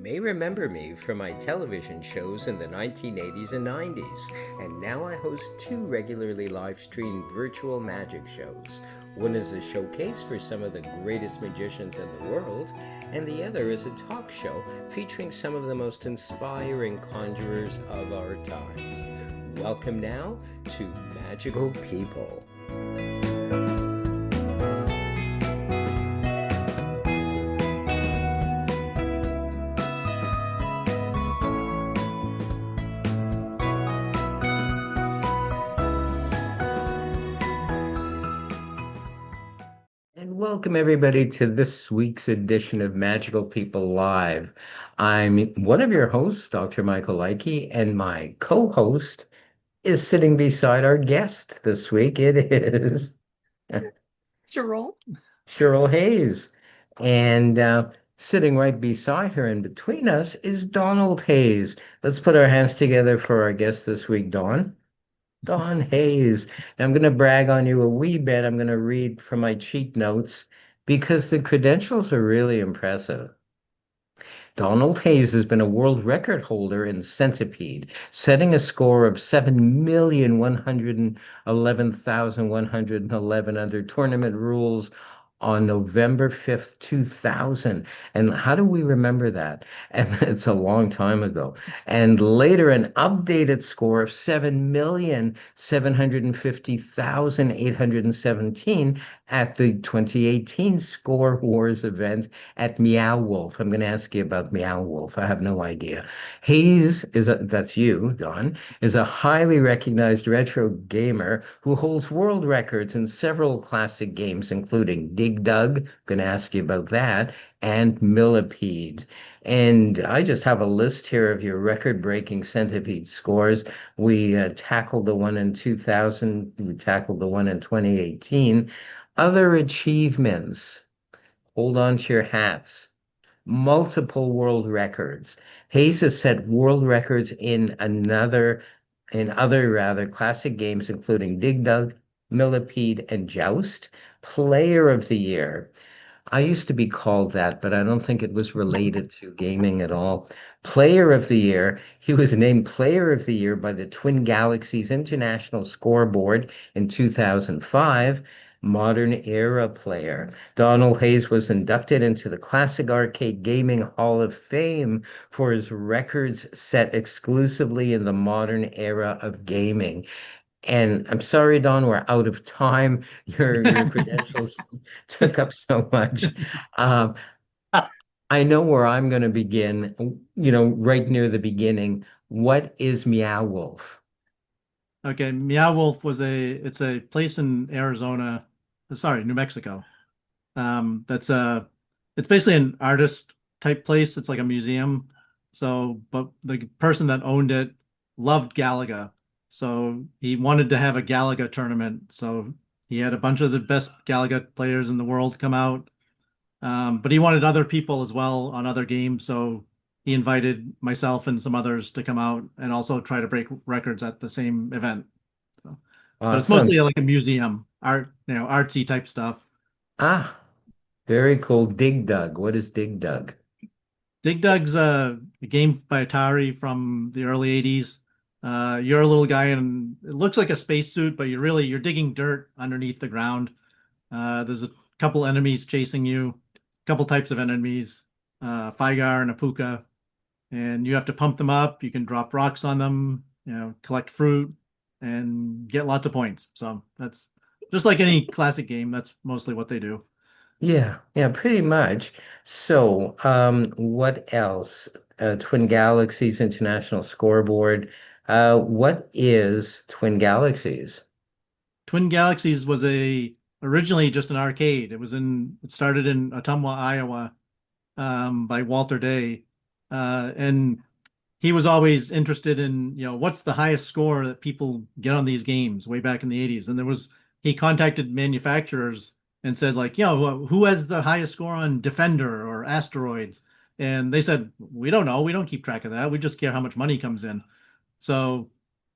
may remember me from my television shows in the 1980s and 90s, and now I host two regularly live streamed virtual magic shows. One is a showcase for some of the greatest magicians in the world, and the other is a talk show featuring some of the most inspiring conjurers of our times. Welcome now to Magical People. And welcome everybody to this week's edition of Magical People Live. I'm one of your hosts, Dr. Michael Likey, and my co-host is sitting beside our guest this week. It is Cheryl. Cheryl Hayes. And sitting right beside her and between us is Donald Hayes. Let's put our hands together for our guest this week, Don. Don Hayes. Now, I'm going to brag on you a wee bit. I'm going to read from my cheat notes because the credentials are really impressive. Donald Hayes has been a world record holder in centipede, setting a score of 7,111,111 under tournament rules on November 5th, 2000. And how do we remember that? And it's a long time ago. And later, an updated score of 7,750,817 at the 2018 Score Wars event at Meow Wolf. I'm going to ask you about Meow Wolf. I have no idea. Hayes that's you, Don, is a highly recognized retro gamer who holds world records in several classic games, including Dig Dug. Going to ask you about that, and Millipede. And I just have a list here of your record-breaking centipede scores. We tackled the one in 2000. We tackled the one in 2018. Other achievements. Hold on to your hats. Multiple world records. Hayes has set world records in other rather classic games, including Dig Dug, Millipede, and Joust. Player of the Year. I used to be called that, but I don't think it was related to gaming at all. Player of the Year. He was named Player of the Year by the Twin Galaxies International Scoreboard in 2005. Modern Era Player. Donald Hayes was inducted into the Classic Arcade Gaming Hall of Fame for his records set exclusively in the modern era of gaming. And I'm sorry, Don, we're out of time. Your credentials took up so much. Um, I know where I'm going to begin, right near the beginning. What is Meow Wolf? Okay, Meow Wolf it's a place in Arizona, sorry, New Mexico. That's it's basically an artist type place. It's like a museum. So, but the person that owned it loved Galaga. So he wanted to have a Galaga tournament. So he had a bunch of the best Galaga players in the world come out. But he wanted other people as well on other games. So he invited myself and some others to come out and also try to break records at the same event. So, but it's Awesome. mostly like a museum, artsy type stuff. Ah, very cool. Dig Dug. What is Dig Dug? Dig Dug's a game by Atari from the early 80s. You're a little guy and it looks like a spacesuit, but you're digging dirt underneath the ground. There's a couple enemies chasing you, a couple types of enemies, Fygar and a Puka, and you have to pump them up. You can drop rocks on them, collect fruit and get lots of points. So that's just like any classic game. That's mostly what they do. Yeah, yeah, pretty much. So, what else? Twin Galaxies International Scoreboard. What is Twin Galaxies? Twin Galaxies was a originally just an arcade. It started in Ottumwa, Iowa, by Walter Day, and he was always interested in what's the highest score that people get on these games way back in the 80s, and he contacted manufacturers and said like, who has the highest score on Defender or Asteroids, and they said we don't know, we don't keep track of that, we just care how much money comes in. So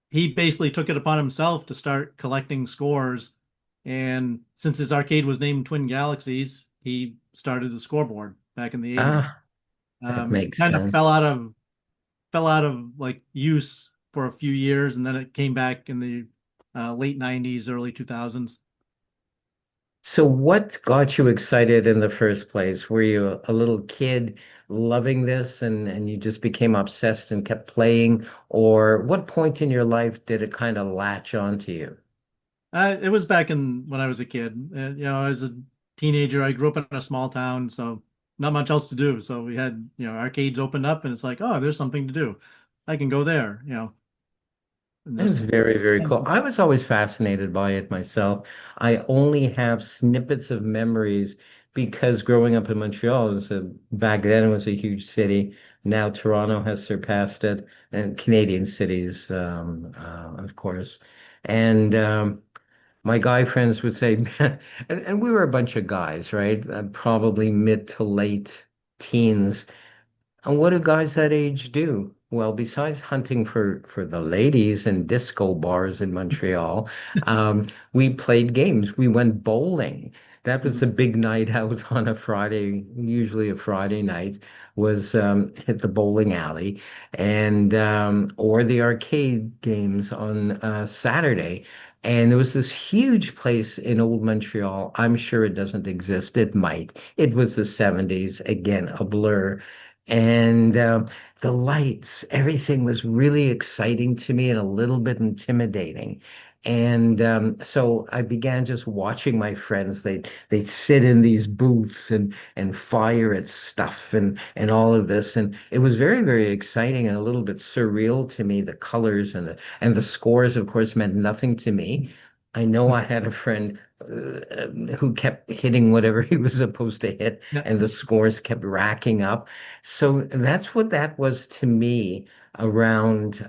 he basically took it upon himself to start collecting scores. And since his arcade was named Twin Galaxies, he started the scoreboard back in the 80s. Ah. That It makes kind of sense. fell out of like use for a few years, and then it came back in the late 90s, early 2000s. So what got you excited in the first place? Were you a little kid loving this and you just became obsessed and kept playing? Or what point in your life did it kind of latch onto you? It was back in when I was a kid. As a teenager, I grew up in a small town, so not much else to do. So we had, arcades opened up, and it's like, oh, there's something to do. I can go there, and That is just. very, very cool. I was always fascinated by it myself. I only have snippets of memories because growing up in Montreal back then it was a huge city. Now Toronto has surpassed it, and Canadian cities, of course. And my guy friends would say, and we were a bunch of guys, right? Probably mid to late teens. And what do guys that age do? Well, besides hunting for the ladies and disco bars in Montreal, um, we played games. We went bowling. That was a Mhm. big night out on a Friday, usually a Friday night, was hit the bowling alley and or the arcade games on Saturday. And there was this huge place in old Montreal. I'm sure it doesn't exist. It might. It was the 70s, again, a blur and the lights, everything was really exciting to me and a little bit intimidating. And so I began just watching my friends. They'd sit in these booths and fire at stuff and all of this. And it was very, very exciting and a little bit surreal to me. The colors and the scores, of course, meant nothing to me. I know I had a friend who kept hitting whatever he was supposed to hit, Yeah. and the scores kept racking up. So that's what that was to me around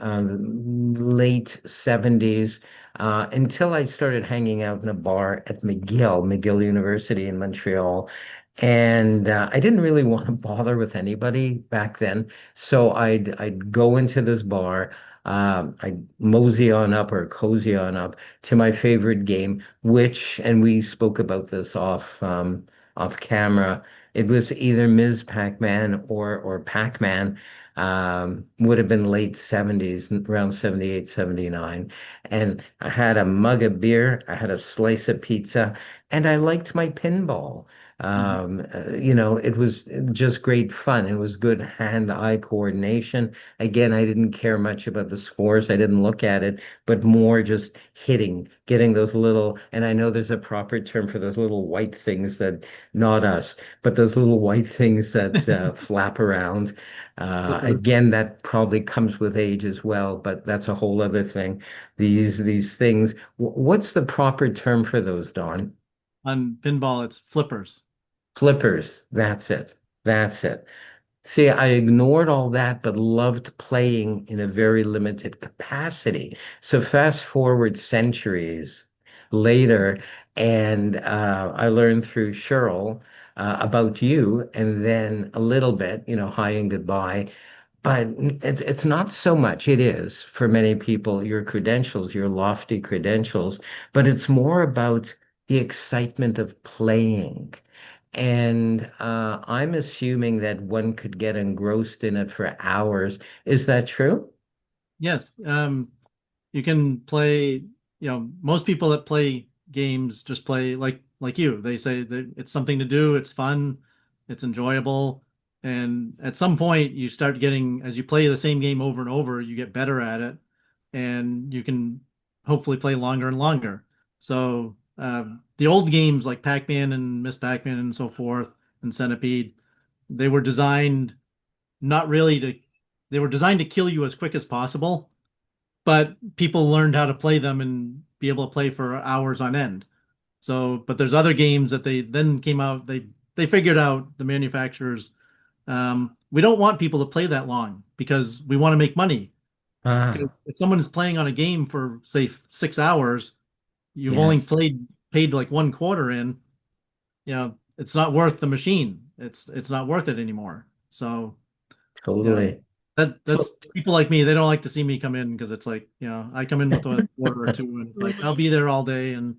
late 70s until I started hanging out in a bar at McGill University in Montreal. And I didn't really want to bother with anybody back then. So I'd go into this bar. I'd mosey on up or cozy on up to my favorite game, which, and we spoke about this off camera, it was either Ms. Pac-Man or Pac-Man. Would have been late 70s, around 78, 79. And I had a mug of beer, I had a slice of pizza, and I liked my pinball. Mhm. It was just great fun. It was good hand-eye coordination. Again, I didn't care much about the scores. I didn't look at it, but more just hitting, getting those little, and I know there's a proper term for those little white things that, not us, but those little white things that flap around. Flippers Again, that probably comes with age as well, but that's a whole other thing. These things. What's the proper term for those, Don? on pinball, it's flippers. Flippers. That's it. That's it. See, I ignored all that, but loved playing in a very limited capacity. So fast forward centuries later, and I learned through Cheryl about you, and then a little bit, hi and goodbye. But it's not so much. It is for many people, your credentials, your lofty credentials, but it's more about the excitement of playing. And I'm assuming that one could get engrossed in it for hours. Is that true? Yes. You can play, most people that play games just play like you. They say that it's something to do, it's fun, it's enjoyable. And at some point you start getting, as you play the same game over and over, you get better at it and you can hopefully play longer and longer. So the old games like Pac-Man and Miss Pac-Man and so forth and Centipede, they were designed not really to, they were designed to kill you as quick as possible, but people learned how to play them and be able to play for hours on end. So, but there's other games that they then came out, they figured out, the manufacturers, we don't want people to play that long because we want to make money. Because Ah, if someone is playing on a game for say 6 hours, you've only yes, paid like one quarter in, it's not worth the machine. It's not worth it anymore. So yeah, totally. that's So, people like me. They don't like to see me come in because it's like, I come in with a order or two, and it's like I'll be there all day, and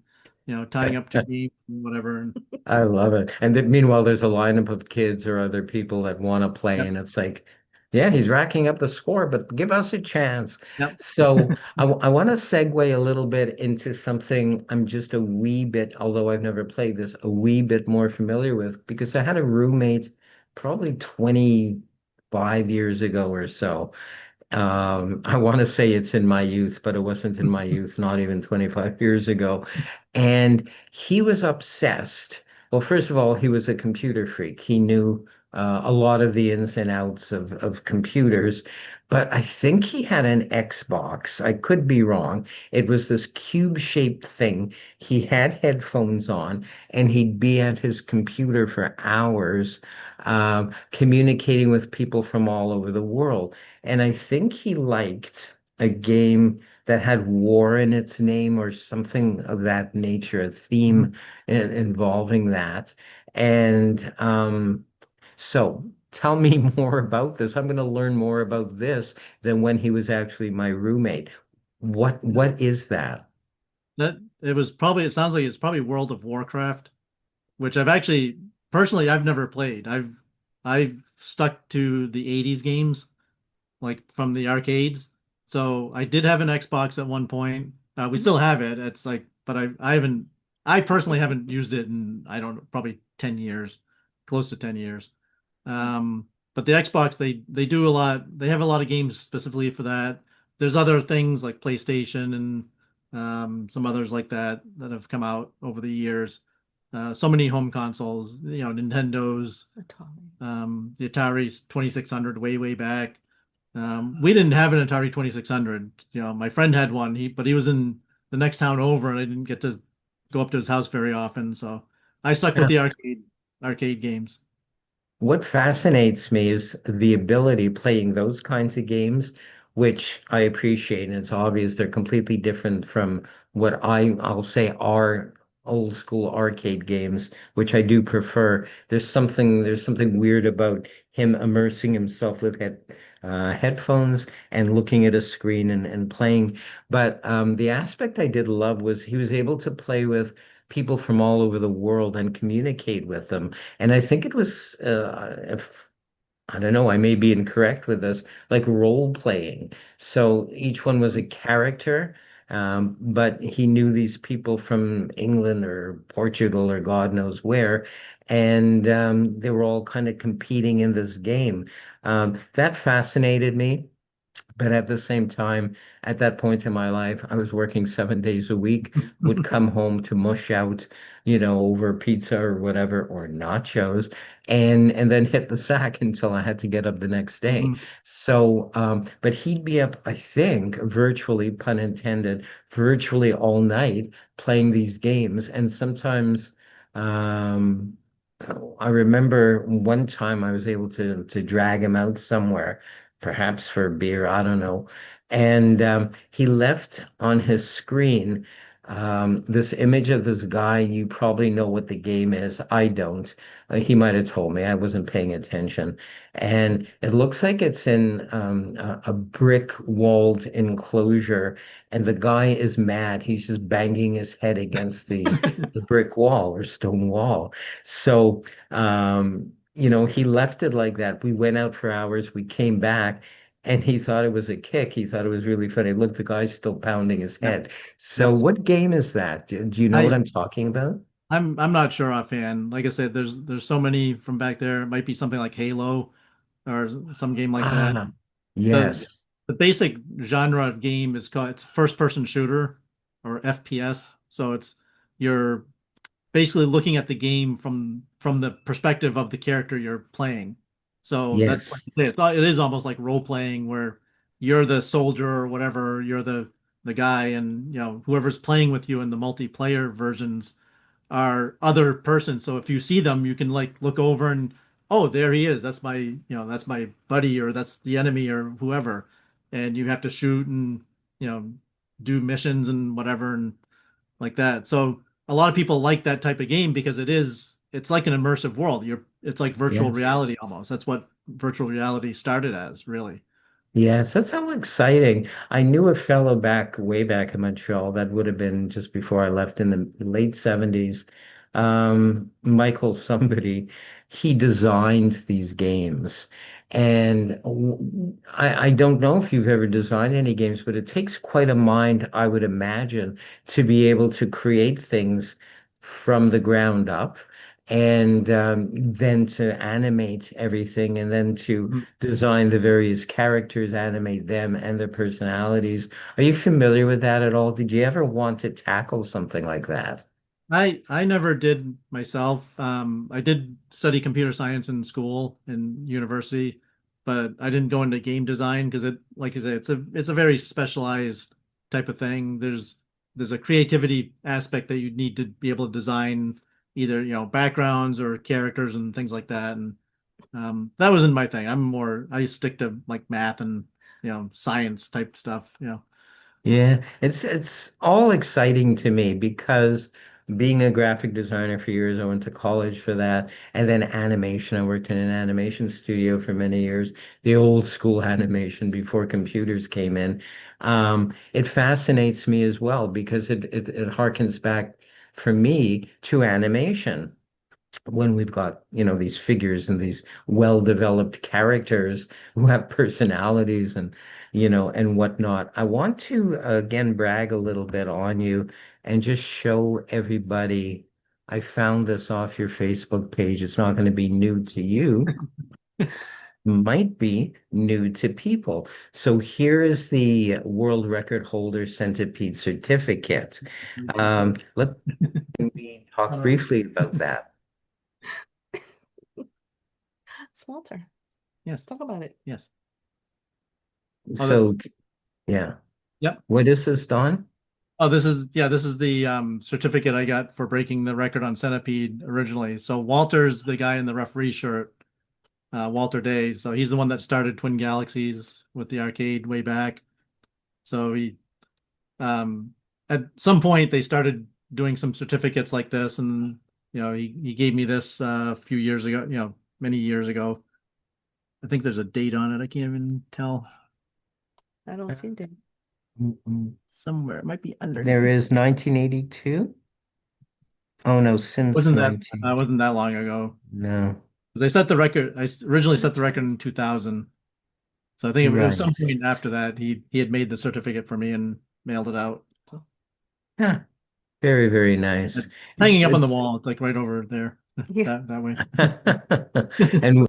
tying up two games and whatever. And I love it. And then meanwhile, there's a lineup of kids or other people that want to play, yep, and it's like, yeah, he's racking up the score, but give us a chance. yep. So I want to segue a little bit into something I'm just a wee bit, although I've never played this, a wee bit more familiar with because I had a roommate probably 25 years ago or so. I want to say it's in my youth, but it wasn't in my youth, not even 25 years ago. And he was obsessed. Well, first of all, he was a computer freak. He knew a lot of the ins and outs of computers, but I think he had an Xbox. I could be wrong. It was this cube-shaped thing. He had headphones on, and he'd be at his computer for hours, communicating with people from all over the world. And I think he liked a game that had war in its name or something of that nature, a theme involving that. And so tell me more about this. I'm going to learn more about this than when he was actually my roommate. What is that? That it was probably it sounds like it's probably World of Warcraft, which I've actually personally I've never played. I've stuck to the 80s games like from the arcades. So I did have an Xbox at one point. We still have it. It's like, but I haven't I personally haven't used it in I don't know, probably 10 years, close to 10 years. But the Xbox they do a lot. They have a lot of games specifically for that. There's other things like PlayStation and some others like that that have come out over the years. So many home consoles, Nintendo's, Atari. the Atari's 2600 way back. We didn't have an Atari 2600. My friend had one. But he was in the next town over, and I didn't get to go up to his house very often. So I stuck with the arcade games. What fascinates me is the ability playing those kinds of games, which I appreciate. And it's obvious they're completely different from what I'll say are old school arcade games, which I do prefer. There's something weird about him immersing himself with headphones and looking at a screen and playing. But the aspect I did love was he was able to play with people from all over the world and communicate with them. And I think it was, if I don't know, I may be incorrect with this, like role playing. So each one was a character, but he knew these people from England or Portugal or God knows where. And they were all kind of competing in this game. That fascinated me. But at the same time, at that point in my life, I was working 7 days a week, would come home to mush out, over pizza or whatever, or nachos, and then hit the sack until I had to get up the next day. Mhm. So, but he'd be up, I think, virtually, pun intended, virtually all night playing these games. And sometimes, um, I remember one time I was able to drag him out somewhere, perhaps for beer, I don't know. And he left on his screen this image of this guy. You probably know what the game is. I don't. He might have told me. I wasn't paying attention. And it looks like it's in a brick-walled enclosure, and the guy is mad. He's just banging his head against the brick wall or stone wall. So, he left it like that. We went out for hours. We came back and he thought it was a kick. He thought it was really funny. Look, the guy's still pounding his Yep. head. So Yep. what game is that? Do you know what I I'm talking about? I'm not sure offhand. Like I said, there's so many from back there. It might be something like Halo or some game like that. Ah, The yes. the basic genre of game is called it's first person shooter or FPS. So you're basically looking at the game from the perspective of the character you're playing. So that's like Yes. you say, it is almost like role playing where you're the soldier or whatever, you're the guy, and whoever's playing with you in the multiplayer versions are other persons. So if you see them, you can like look over and oh, there he is. That's my buddy or that's the enemy or whoever. And you have to shoot and you know do missions and whatever and like that. So a lot of people like that type of game because it's like an immersive world. It's like virtual Yes. reality almost. That's what virtual reality started as, really. Yes, that's so exciting. I knew a fellow way back in Montreal. That would have been just before I left in the late 70s. Michael somebody, he designed these games. And I don't know if you've ever designed any games, but it takes quite a mind, I would imagine, to be able to create things from the ground up and then to animate everything and then to Mhm. design the various characters, animate them and their personalities. Are you familiar with that at all? Did you ever want to tackle something like that? I never did myself. I did study computer science in school and university, but I didn't go into game design because it, like I said, it's a very specialized type of thing. There's a creativity aspect that you need to be able to design either, backgrounds or characters and things like that. And that wasn't my thing. I stick to like math and, science type stuff, Yeah, it's all exciting to me because being a graphic designer for years, I went to college for that, and then animation. I worked in an animation studio for many years, the old school animation before computers came in. It fascinates me as well because it harkens back for me to animation when we've got, these figures and these well-developed characters who have personalities and, and whatnot. I want to again brag a little bit on you and just show everybody I found this off your Facebook page. It's not going to be new to you, might be new to people. So here is the world record holder centipede certificate. Let me talk Uh, briefly about that. It's Walter. yes, Let's talk about it. yes. Oh, So yeah. yep. What is this, Don? Oh, this is the certificate I got for breaking the record on Centipede originally. So Walter's the guy in the referee shirt, Walter Day. So he's the one that started Twin Galaxies with the arcade way back. So he um at some point they started doing some certificates like this, and he gave me this a few years ago, many years ago. I think there's a date on it. I can't even tell. I don't see it. Mm-mm. Somewhere it might be There underneath. is 1982. Oh no, since Wasn't that 19. wasn't that long ago? No. They set the record. Originally set the record in 2000. So I think it was some Right. point after that he had made the certificate for me and mailed it out. So Yeah. Very, very nice. it's hanging up on the It's wall. It's like right over there. Yeah. That way. and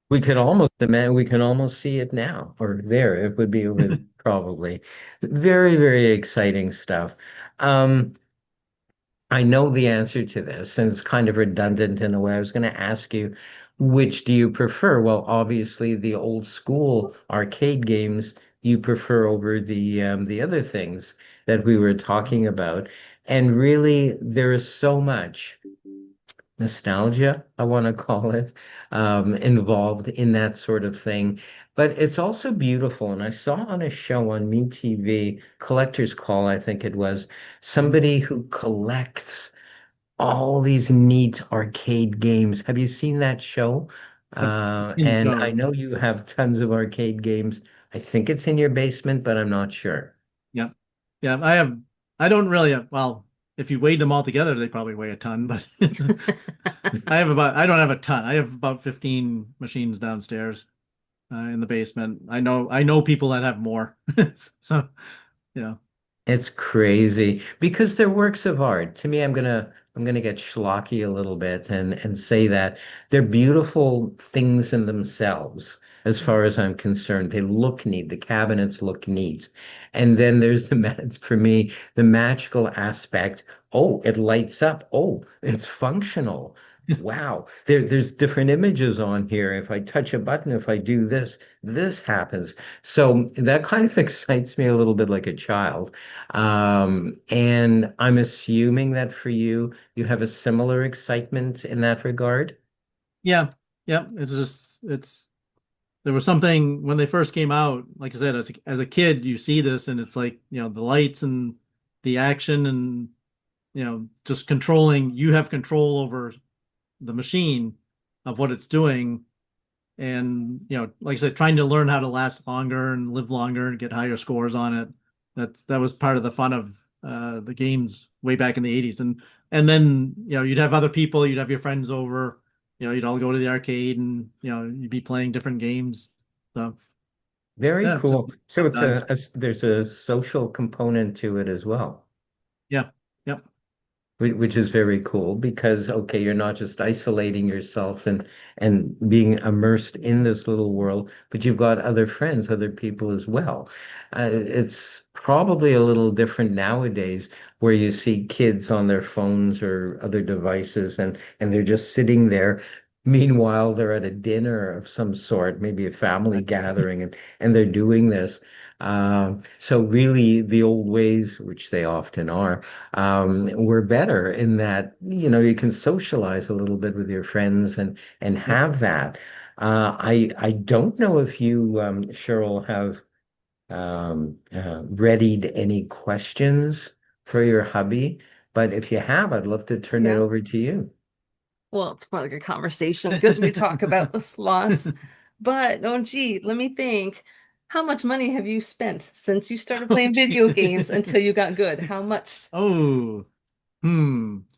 we can almost see it now or there. It would be over probably. Very, very exciting stuff. Um, I know the answer to this, and it's kind of redundant in a way. I was going to ask you, which do you prefer? Well, obviously, the old school arcade games you prefer over the other things that we were talking about. And really, there is so much nostalgia, I want to call it, involved in that sort of thing. But it's also beautiful. And I saw on a show on MeTV, Collector's Call, I think it was, Mhm. somebody who collects all these neat arcade games. Have you seen that show? I've seen the And I show. know you have tons of arcade games. I think it's in your basement, but I'm not sure. Yeah. Yeah. I don't really well, if you weighed them all together, they probably weigh a ton, but I don't have a ton. I have about 15 machines downstairs in the basement. I know people that have more. So, yeah. It's crazy because they're works of art. To me, I'm gonna get schlocky a little bit and say that they're beautiful things in themselves, as far as I'm concerned. They look neat. The cabinets look neat. And then there's for me, the magical aspect. Oh, it lights up. Oh, it's functional. Wow. There's different images on here. If I touch a button, if I do this, this happens. So that kind of excites me a little bit like a child. And I'm assuming that for you, you have a similar excitement in that regard. Yeah. Yeah. There was something when they first came out, like I said, as a kid, you see this and it's like, the lights and the action and, just controlling, you have control over the machine of what it's doing. And like I said, trying to learn how to last longer and live longer and get higher scores on it. That was part of the fun of the games way back in the 80s. And then you'd have other people, you'd have your friends over, you'd all go to the arcade and you'd be playing different games. So Very yeah, just cool. So it's time. there's a social component to it as well. Yeah, yep, Which is very cool because okay, you're not just isolating yourself and being immersed in this little world, but you've got other friends, other people as well. It's probably a little different nowadays where you see kids on their phones or other devices and they're just sitting there. Meanwhile, they're at a dinner of some sort, maybe a family gathering, and they're doing this. So really, the old ways, which they often are, were better in that, you can socialize a little bit with your friends and yep. have that. I don't know if you, Cheryl, have readied any questions for your hubby, but if you have, I'd love to turn it Yeah. over to you. Well, it's more like a conversation because we talk about the slots. But oh gee, let me think. How much money have you spent since you started playing video games until you got good? How much? Oh,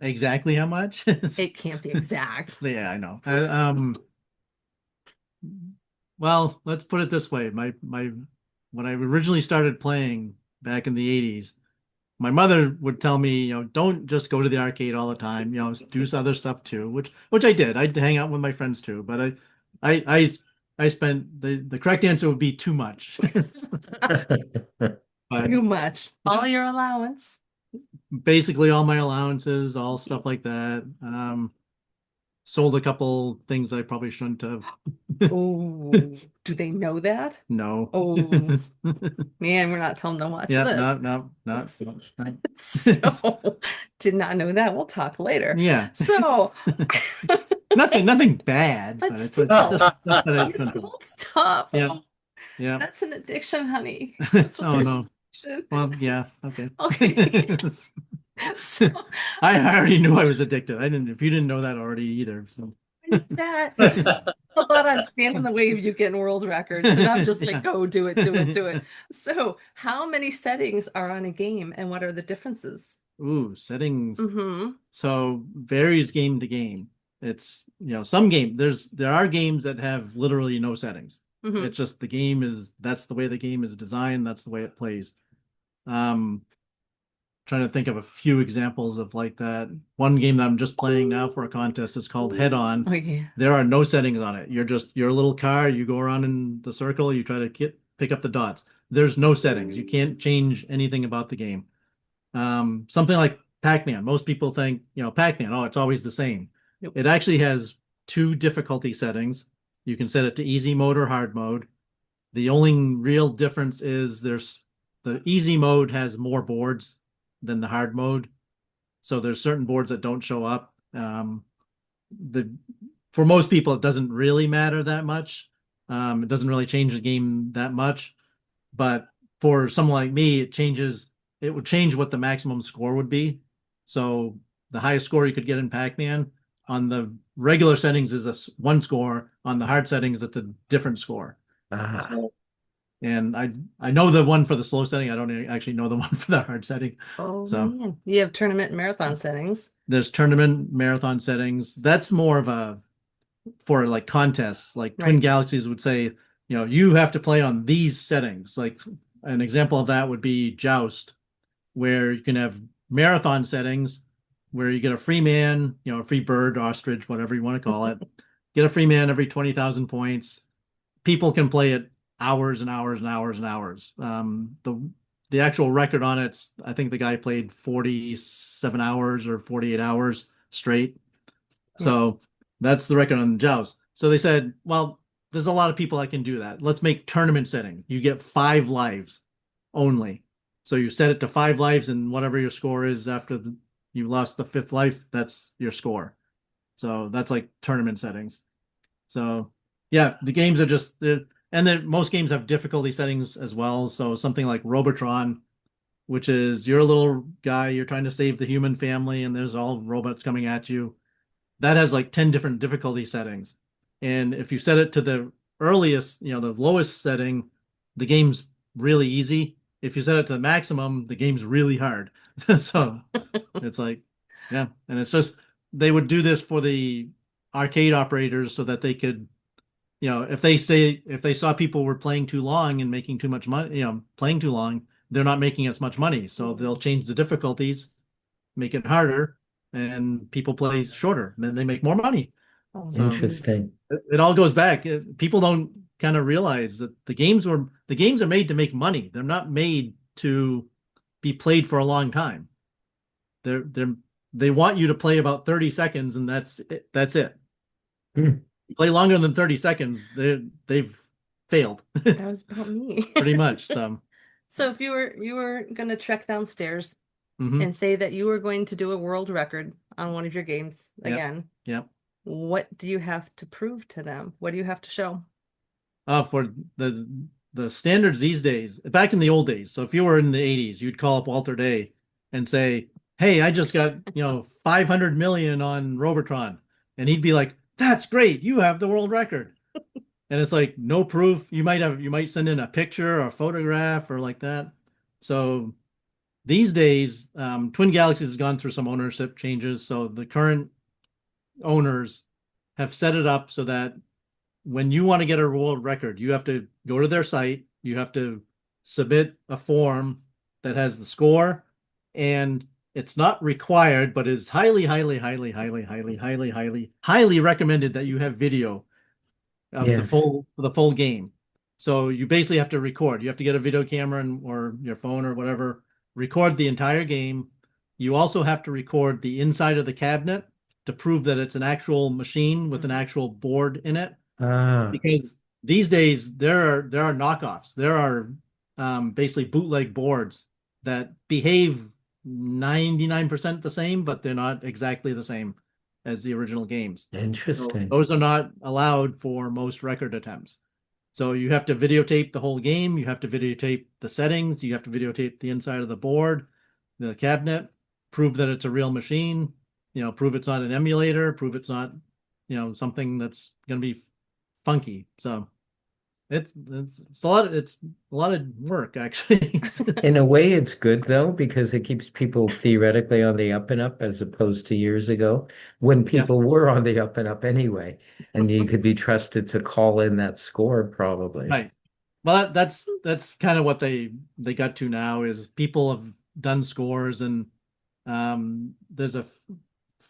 exactly how much? It can't be exact. Yeah, I know. Well, let's put it this way. My when I originally started playing back in the 80s, my mother would tell me, don't just go to the arcade all the time, do some other stuff too, which I did. I'd hang out with my friends too, but I I I spent the correct answer would be too much. But Too much. All your allowance. basically all my allowances, all stuff like that. Sold a couple things I probably shouldn't have. Oh, do they know that? No. Oh, man, we're not telling them to watch Yeah, no, this. no, not. No. So, did not know that. We'll talk later. Yeah. So, Nothing bad, but but it's still, just that I you shouldn't have. sold stuff. Yeah, yeah. That's an addiction, honey. That's what Oh an no. addiction. Well, yeah, okay. Okay. So, I already knew I was addicted. I didn't, if you didn't know that already either. So that I thought I'd stand in the way of you getting world records, and I'm just like, yeah. go do it, do it, do it. So, how many settings are on a game, and what are the differences? Ooh, settings. Mm-hmm. So varies game to game. It's, there are games that have literally no settings. Mm-hmm. It's just that's the way the game is designed, that's the way it plays. Um, Trying to think of a few examples of like that. One game that I'm just playing now for a contest is called Head On. Oh yeah. There are no settings on it. You're a little car, you go around in the circle, you try to pick up the dots. There's no settings. You can't change anything about the game. Something like Pac-Man. Most people think, Pac-Man, oh, it's always the same. Nope. It actually has two difficulty settings. You can set it to easy mode or hard mode. The only real difference is the easy mode has more boards than the hard mode. So there's certain boards that don't show up. The For most people, it doesn't really matter that much. It doesn't really change the game that much. But for someone like me, it would change what the maximum score would be. So the highest score you could get in Pac-Man on the regular settings is one score. On the hard settings, it's a different score. Ah, So, and I know the one for the slow setting. I don't actually know the one for the hard setting. Oh So man. You have tournament and marathon settings. there's tournament marathon settings. That's more of a for like contests. Like Twin Right. Galaxies would say, you have to play on these settings. Like an example of that would be Joust, where you can have marathon settings where you get a free man, a free bird, ostrich, whatever you want to call it. Get a free man every 20,000 points. People can play it hours and hours and hours and hours. The actual record on it's, I think the guy played 47 hours or 48 hours straight. So that's the record on Joust. So they said, well, there's a lot of people that can do that. Let's make tournament setting. You get 5 lives only. So you set it to 5 lives, and whatever your score is after you lost the 5th life, that's your score. So that's like tournament settings. So yeah, the games are and then most games have difficulty settings as well. So something like Robotron, which is you're a little guy, you're trying to save the human family, and there's all robots coming at you. That has like 10 different difficulty settings. And if you set it to the earliest, the lowest setting, the game's really easy. If you set it to the maximum, the game's really hard. So it's like, yeah. And it's just, they would do this for the arcade operators so that they could, if they saw people were playing too long and making too much money, playing too long, they're not making as much money. So they'll change the difficulties, make it harder, and people play shorter. Then they make more money. Oh, So Interesting. it all goes back. People don't kind of realize that the games are made to make money. They're not made to be played for a long time. They want you to play about 30 seconds and that's it. That's it. Hmm. You play longer than 30 seconds, they've failed that was about me. pretty much. So So if you were gonna trek downstairs mhm. and say that you were going to do a world record on one of your games Yep. again, Yep. what do you have to prove to them? What do you have to show? For the standards these days, back in the old days. So if you were in the 80s, you'd call up Walter Day and say, "Hey, I just got, 500 million on Robotron." And he'd be like, "That's great. You have the world record." And it's like no proof. You might send in a picture or a photograph or like that. So these days, Twin Galaxies has gone through some ownership changes. So the current owners have set it up so that when you want to get a world record, you have to go to their site, you have to submit a form that has the score, and it's not required, but is highly, highly, highly, highly, highly, highly, highly, highly recommended that you have video of Yes. the full game. So you basically have to record. You have to get a video camera or your phone or whatever, record the entire game. You also have to record the inside of the cabinet to prove that it's an actual machine with an actual board in it. Ah, Because these days there are knockoffs. There are basically bootleg boards that behave 99% the same, but they're not exactly the same as the original games. So interesting. those are not allowed for most record attempts. So you have to videotape the whole game. You have to videotape the settings. You have to videotape the inside of the board, the cabinet, prove that it's a real machine, prove it's not an emulator, prove it's not, something that's going to be funky. So it's a lot of work actually. In a way, it's good though, because it keeps people theoretically on the up and up as opposed to years ago when Yeah, people were on the up and up anyway. And you could be trusted to call in that score probably. right. Well, that's kind of what they got to now is people have done scores and there's a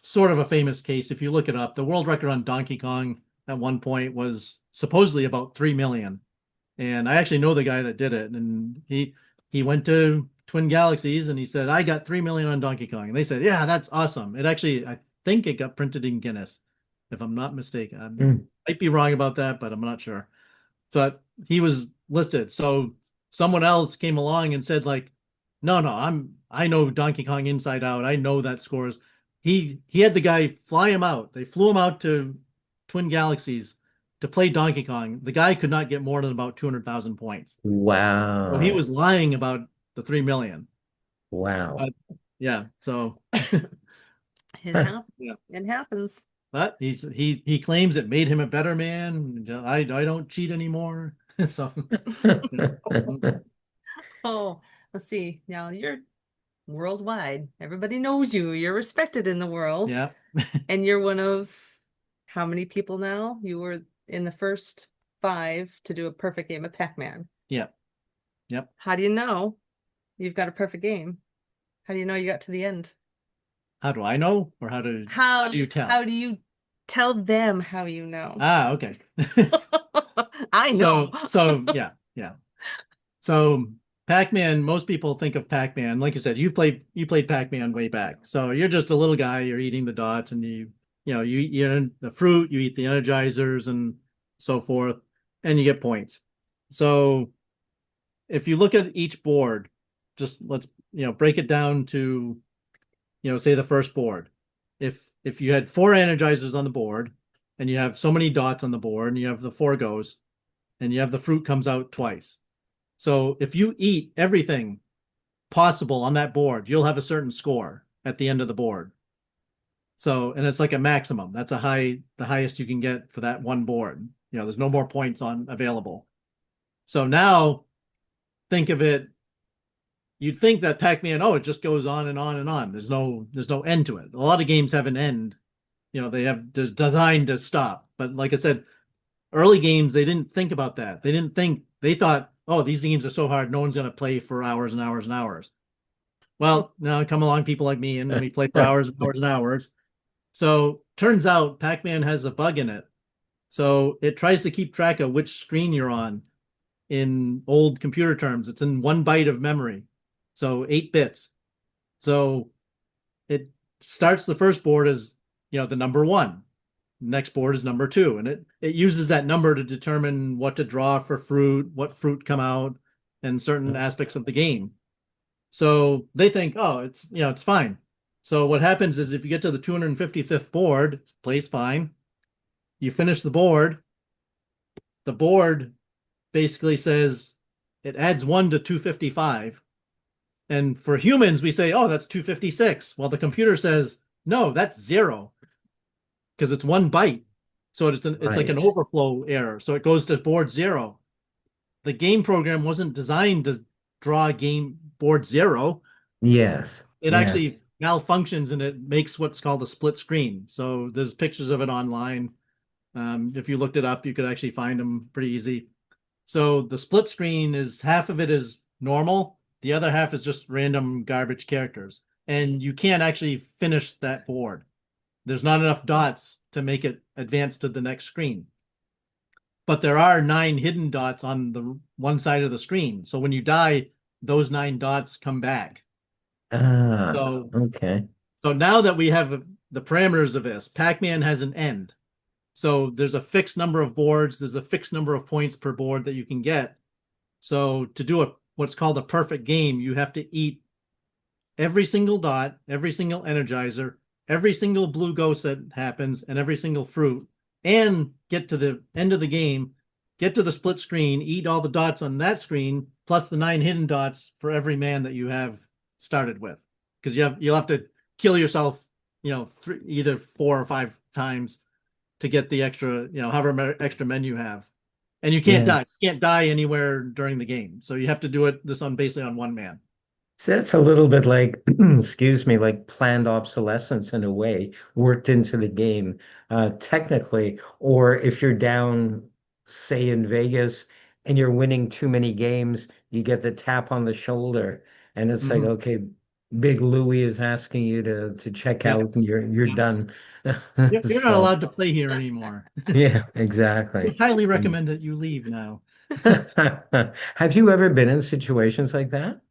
sort of a famous case. If you look it up, the world record on Donkey Kong at one point was supposedly about 3 million. And I actually know the guy that did it. And he went to Twin Galaxies and he said, "I got 3 million on Donkey Kong." And they said, "Yeah, that's awesome." It actually, I think it got printed in Guinness, if I'm not mistaken. I Hmm. might be wrong about that, but I'm not sure. But he was listed. So someone else came along and said, like, "No, no, I know Donkey Kong inside out. I know that scores." He had the guy fly him out. They flew him out to Twin Galaxies to play Donkey Kong. The guy could not get more than about 200,000 points. So he Wow. was lying about the 3 million. Wow. Yeah. So, It Huh. happens. yeah. It happens. But he claims it made him a better man. I don't cheat anymore. So, yeah. Oh, let's see. Now you're worldwide. Everybody knows you. You're respected in the world. Yeah. And you're one of how many people now? You were in the first 5 to do a perfect game of Pac-Man. Yeah. Yep. How do you know you've got a perfect game? How do you know you got to the end? How do I know, or how do you tell? How do you tell them how you know? Ah, okay. I know. So yeah, yeah. So Pac-Man, most people think of Pac-Man, like you said, you played Pac-Man way back. So you're just a little guy, you're eating the dots and you eat the fruit, you eat the energizers and so forth, and you get points. So if you look at each board, just let's break it down to say the first board. If you had 4 energizers on the board and you have so many dots on the board and you have the 4 goes and you have the fruit comes out twice. So if you eat everything possible on that board, you'll have a certain score at the end of the board. So, and it's like a maximum. That's the highest you can get for that one board. There's no more points on available. So now think of it. You'd think that Pac-Man, it just goes on and on and on. There's no end to it. A lot of games have an end. They're designed to stop. But like I said, early games, they didn't think about that. They thought, oh, these games are so hard, no one's going to play for hours and hours and hours. Well, now come along people like me and we play for hours and hours and hours. So turns out Pac-Man has a bug in it. So it tries to keep track of which screen you're on. In old computer terms, it's in 1 byte of memory. So 8 bits. So it starts the first board as, the number 1. Next board is number 2. And it uses that number to determine what to draw for fruit, what fruit come out, and certain aspects of the game. So they think, oh, it's fine. So what happens is if you get to the 255th board, it plays fine. You finish the board basically says it adds 1 to 255. And for humans, we say, oh, that's 256. Well, the computer says, no, that's 0 because it's 1 byte. So it's like an overflow error. So it goes to board 0. The game program wasn't designed to draw a game board 0. Yes. It actually malfunctions and it makes what's called a split screen. So there's pictures of it online. If you looked it up, you could actually find them pretty easy. So the split screen is half of it is normal. The other half is just random garbage characters. And you can't actually finish that board. There's not enough dots to make it advance to the next screen. But there are 9 hidden dots on the one side of the screen. So when you die, those 9 dots come back. Okay. So now that we have the parameters of this, Pac-Man has an end. So there's a fixed number of boards. There's a fixed number of points per board that you can get. So to do what's called a perfect game, you have to eat every single dot, every single energizer, every single blue ghost that happens, and every single fruit, and get to the end of the game, get to the split screen, eat all the dots on that screen, plus the 9 hidden dots for every man that you have started with. Because you'll have to kill yourself, either 4 or 5 times to get the extra, however extra men you have. And you can't die. You can't die anywhere during the game. So you have to do this basically on 1 man. So that's a little bit like, excuse me, like planned obsolescence in a way, worked into the game, technically. Or if you're down, say in Vegas, and you're winning too many games, you get the tap on the shoulder, and it's like, okay, Big Louie is asking you to check out, and you're done. You're not allowed to play here anymore. Yeah, exactly. I highly recommend that you leave now. Have you ever been in situations like that?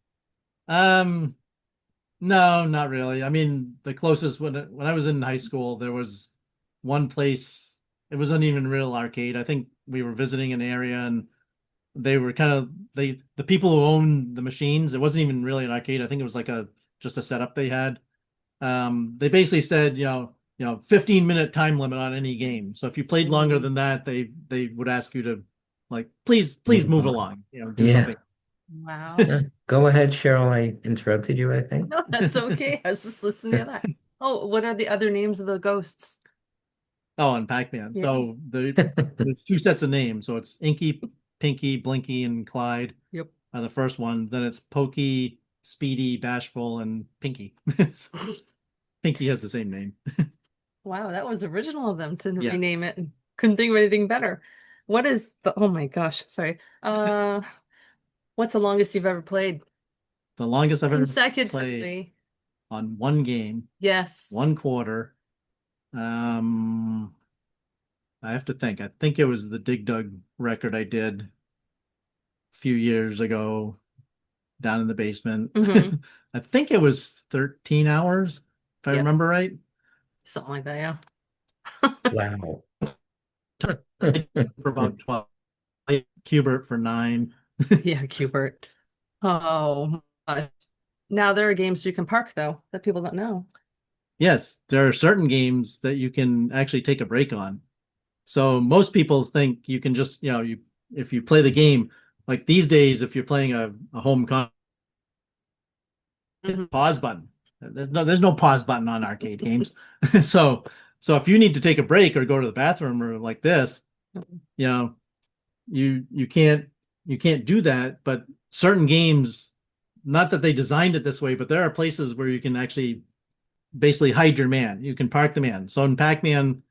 No, not really. I mean, the closest when I was in high school, there was one place. It wasn't even a real arcade. I think we were visiting an area, and they were the people who owned the machines. It wasn't even really an arcade. I think it was like just a setup they had. They basically said, 15-minute time limit on any game. So if you played longer than that, they would ask you to please move along, do something. Wow. Go ahead, Cheryl. I interrupted you, I think. No, that's okay. I was just listening to that. Oh, what are the other names of the ghosts? Oh, and Pac-Man. Yeah. So there's 2 sets of names. So it's Inky, Pinky, Blinky, and Clyde. Yep. The first one. Then it's Pokey, Speedy, Bashful, and Pinky. Pinky has the same name. Wow, that was original of them to Yeah. rename it. Couldn't think of anything better. What is oh my gosh, sorry. What's the longest you've ever played? The longest I've ever played Consecutively. on one game, Yes. 1 quarter. I have to think. I think it was the Dig Dug record I did a few years ago down in the basement. Mhm. I think it was 13 hours, if I Yep. remember right. Something like that, yeah. Wow. For about 12. Qbert for 9. Yeah, Qbert. Oh my. Now there are games you can park though that people don't know. Yes, there are certain games that you can actually take a break on. So most people think you can just, if you play the game, like these days, if you're playing a home con, Mhm. pause button. There's no pause button on arcade games. So if you need to take a break or go to the bathroom or like this, you know, you can't do that. But certain games, not that they designed it this way, but there are places where you can actually basically hide your man. You can park the man. So in Pac-Man,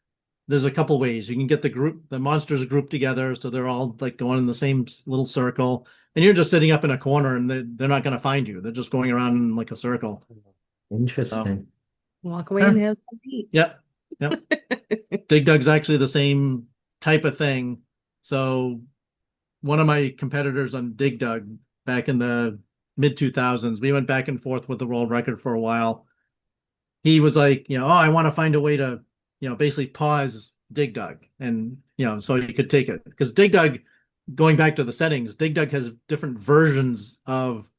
there's a couple ways. You can get the monsters grouped together so they're all like going in the same little circle, and you're just sitting up in a corner, and they're not going to find you. They're just going around in like a circle. So, Interesting. Walk away huh. and have some heat. Yep, yep. Dig Dug's actually the same type of thing. So one of my competitors on Dig Dug back in the mid 2000s, we went back and forth with the world record for a while. He was like, oh, I want to find a way to, basically pause Dig Dug, and so you could take it, because Dig Dug, going back to the settings, Dig Dug has different versions of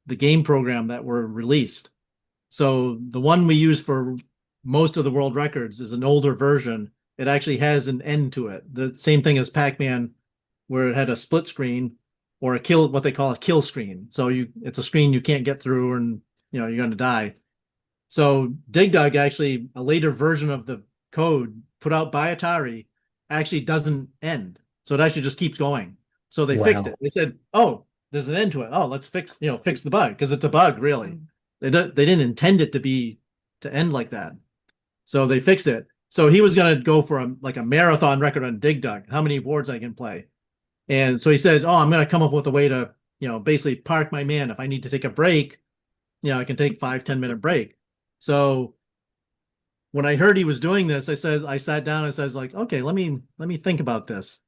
the game program that were released. So the one we use for most of the world records is an older version. It actually has an end to it. The same thing as Pac-Man, where it had a split screen or what they call a kill screen. So it's a screen you can't get through, and you're going to die. So Dig Dug, actually, a later version of the code put out by Atari, actually doesn't end. So it actually just keeps going. So they fixed it. Wow. They said, "Oh, there's an end to it. Oh, let's fix the bug, because it's a bug, really. They didn't intend it to end like that." So they fixed it. So he was going to go for a marathon record on Dig Dug, how many boards I can play. And so he said, "Oh, I'm going to come up with a way to, basically park my man. If I need to take a break, I can take 5-10 minute break." So when I heard he was doing this, I sat down and says, like, okay, let me think about this.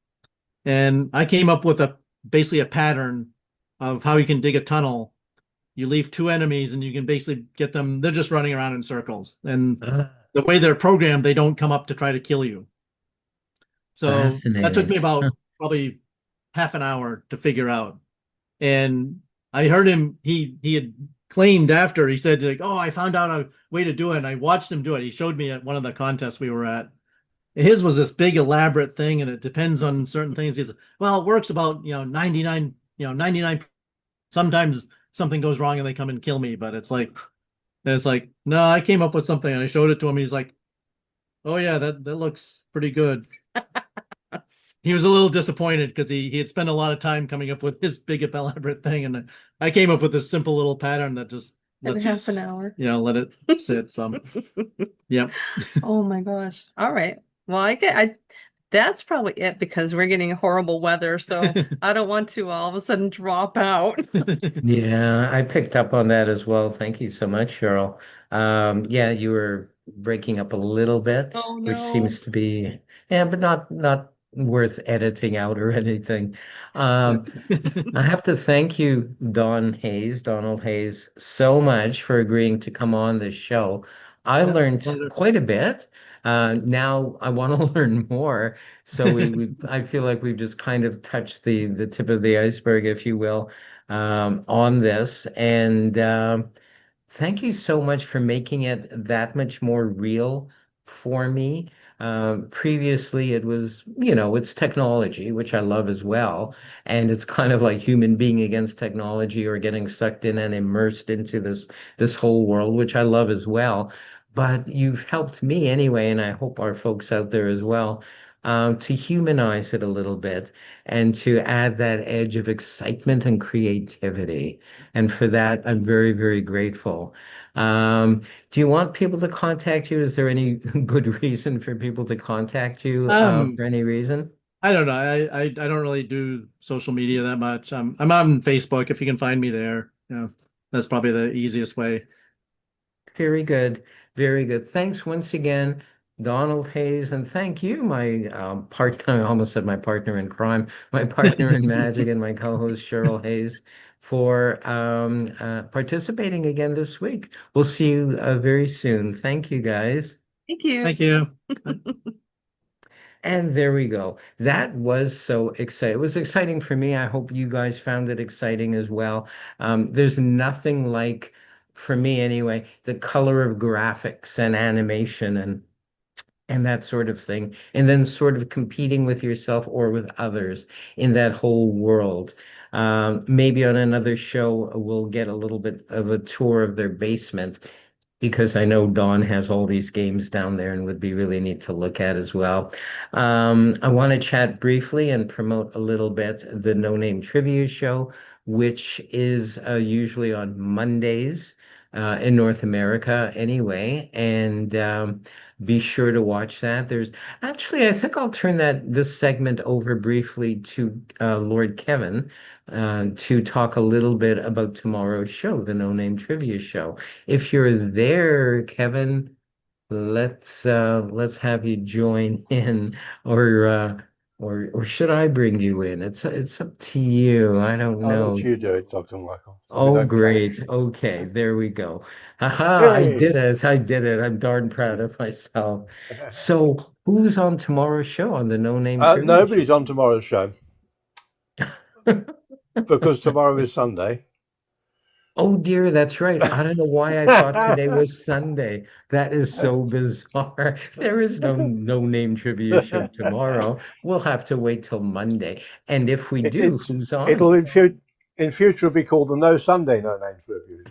And I came up with basically a pattern of how you can dig a tunnel. You leave two enemies and you can basically get them. They're just running around in circles. And Ah, the way they're programmed, they don't come up to try to kill you. So that took me fascinating. Huh. about probably half an hour to figure out. And I heard him, he had claimed after, he said, like, "Oh, I found out a way to do it." And I watched him do it. He showed me at one of the contests we were at. His was this big elaborate thing, and it depends on certain things. He said, "Well, it works about, 99, 99. Sometimes something goes wrong and they come and kill me, but it's like, no, I came up with something." And I showed it to him. He's like, "Oh yeah, that looks pretty good." He was a little disappointed because he had spent a lot of time coming up with his big elaborate thing, and I came up with this simple little pattern that just In lets half an hour. let it sit some. Yep. Oh my gosh. All right. Well, that's probably it, because we're getting horrible weather, so I don't want to all of a sudden drop out. Yeah, I picked up on that as well. Thank you so much, Cheryl. Yeah, you were breaking up a little bit, Oh which no. seems to be, yeah, but not worth editing out or anything. Yeah. Um, I have to thank you, Donald Hayes, so much for agreeing to come on this show. I Yeah. learned Pleasure. quite a bit. Now I want to learn more. So I feel like we've just kind of touched the tip of the iceberg, if you will, on this. And thank you so much for making it that much more real for me. Previously, it was, it's technology, which I love as well. And it's kind of like human being against technology, or getting sucked in and immersed into this whole world, which I love as well. But you've helped me anyway, and I hope our folks out there as well, to humanize it a little bit and to add that edge of excitement and creativity. And for that, I'm very, very grateful. Do you want people to contact you? Is there any good reason for people to contact you Um, for any reason? I don't know. I don't really do social media that much. I'm on Facebook, if you can find me there. That's probably the easiest way. Very good. Very good. Thanks once again, Donald Hayes, and thank you, my partner. I almost said my partner in crime, my partner in magic, and my co-host Cheryl Hayes, for participating again this week. We'll see you very soon. Thank you, guys. Thank you. Thank you. And there we go. That was so exciting. It was exciting for me. I hope you guys found it exciting as well. There's nothing like, for me anyway, the color of graphics and animation and that sort of thing. And then sort of competing with yourself or with others in that whole world. Maybe on another show, we'll get a little bit of a tour of their basement because I know Dawn has all these games down there and would be really neat to look at as well. I want to chat briefly and promote a little bit the No Name Trivia Show, which is usually on Mondays in North America anyway. And be sure to watch that. There's actually, I think I'll turn this segment over briefly to Lord Kevin to talk a little bit about tomorrow's show, the No Name Trivia Show. If you're there, Kevin, let's have you join in, or or should I bring you in? It's up to you. I don't I'll let know. you do it, Dr. Michael, so we Oh, don't great. clash. Okay, there we go. Haha, I did Yay! it. I did it. I'm darn proud of myself. So, who's on tomorrow's show on the No Name Trivia Nobody's Show? on tomorrow's show because tomorrow is Sunday. Oh dear, that's right. I don't know why I thought today was Sunday. That is so bizarre. There is no name trivia show tomorrow. We'll have to wait till Monday. And if we It, do, it's who's on? it'll in future be called the No Sunday No Names Review.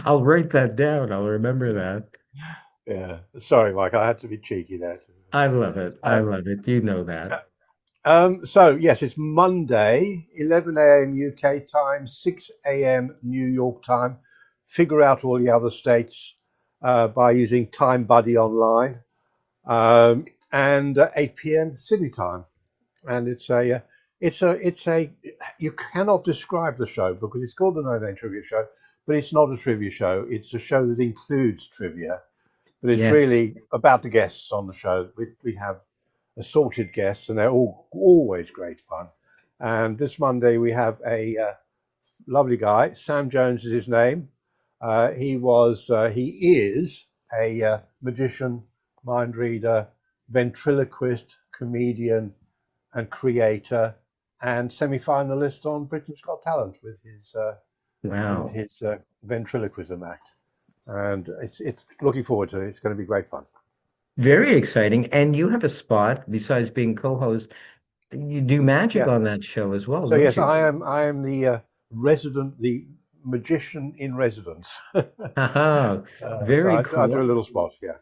I'll write that down. I'll remember that. Yeah, sorry, Mike, I had to be cheeky there. I love it. I Uh, love it. You know that. so yes, it's Monday, 11 a.m. UK time, 6 a.m. New York time. Figure out all the other states by using Time Buddy online, and 8 p.m. Sydney time. And it's a you cannot describe the show because it's called the No Name Trivia Show, but it's not a trivia show. It's a show that includes trivia, but it's Yes. really about the guests on the show. We have assorted guests, and they're all always great fun. And this Monday we have a lovely guy. Sam Jones is his name. He is a magician, mind reader, ventriloquist, comedian, and creator, and semi-finalist on Britain's Got Talent with Wow. his ventriloquism act. And it's looking forward to it. It's going to be great fun. Very exciting. And you have a spot besides being co-host. You do magic Yeah. on that show as well, So don't yes, you? I am the magician in residence. Haha. So Very I do a cool. little spot. Yeah.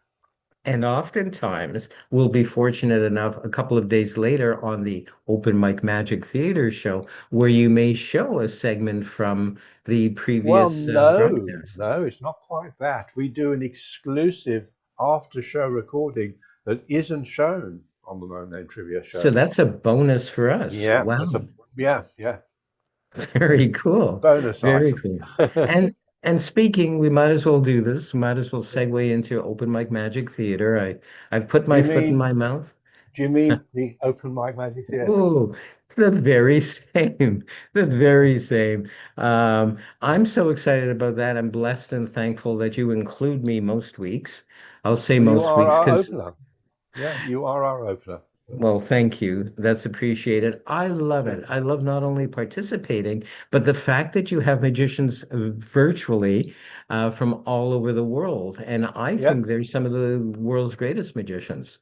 And oftentimes we'll be fortunate enough a couple of days later on the Open Mic Magic Theater show where you may show a segment from the Well, previous no, broadcast. no, it's not quite that. We do an exclusive after show recording that isn't shown on the No Name Trivia So Show. that's a bonus for us. Yeah, that's Wow. a yeah Very cool. bonus Very item. cool. And speaking, we might as well do this. Might as well segue into Open Mic Magic Theater. I've put Do my you foot in my mean mouth. do you mean the Open Mic Magic Theatre? Oh, the very same. The very same. I'm so excited about that. I'm blessed and thankful that you include me most weeks. I'll say Well, you most are weeks our because, opener. Yeah, you are our opener. well, thank you. That's appreciated. I love Yeah, it. I love not only participating, but the fact that you have magicians virtually from all over the world. And I yeah, think they're some of the world's greatest magicians.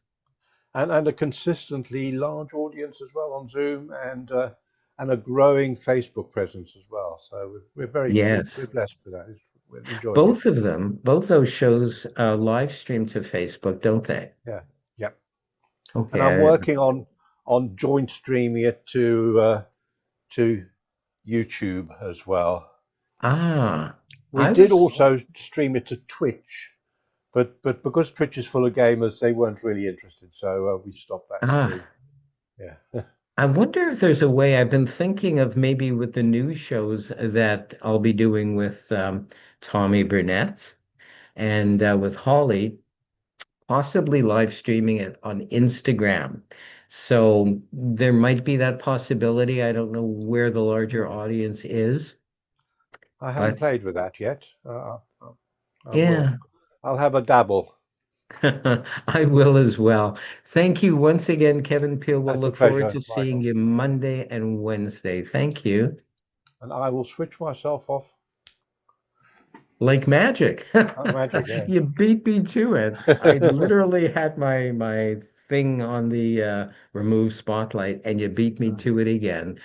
and a consistently large audience as well on Zoom, and a growing Facebook presence as well. So we're Yes. blessed with that. We're enjoying it. Both of them, both those shows live stream to Facebook, don't they? Yeah, yeah. And I'm Okay. working on joint streaming it to YouTube as well. We I did was, also stream it to Twitch, but because Twitch is full of gamers, they weren't really interested, so we stopped that stream. ah, Yeah. I wonder if there's a way. I've been thinking of maybe with the new shows that I'll be doing with Tommy Burnett and with Holly, possibly live streaming it on Instagram. So there might be that possibility. I don't know where the larger audience is, I haven't but played with that yet. I will. yeah. I'll have a dabble. I will as well. Thank you once again, Kevin Peel. We'll That's a look forward pleasure, to seeing Michael. you Monday and Wednesday. Thank you. And I will switch myself off Like magic. like magic. Yeah. You beat me to it. I literally had my thing on the remove spotlight and you beat me to it again.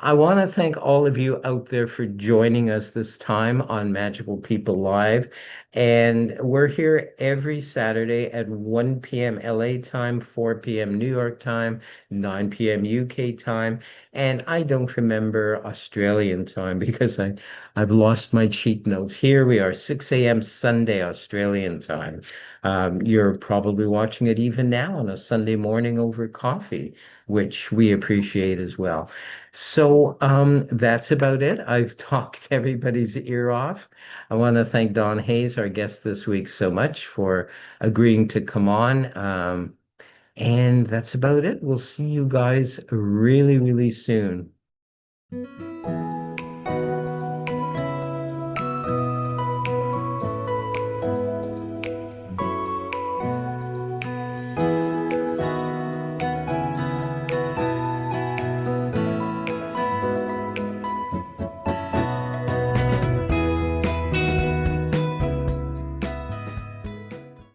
I want to thank all of you out there for joining us this time on Magical People Live. And we're here every Saturday at 1 p.m. LA time, 4 p.m. New York time, 9 p.m. UK time. And I don't remember Australian time because I've lost my cheat notes. Here we are, 6 a.m. Sunday Australian time. You're probably watching it even now on a Sunday morning over coffee, which we appreciate as well. So that's about it. I've talked everybody's ear off. I want to thank Don Hayes, our guest this week, so much for agreeing to come on. And that's about it. We'll see you guys really, really soon.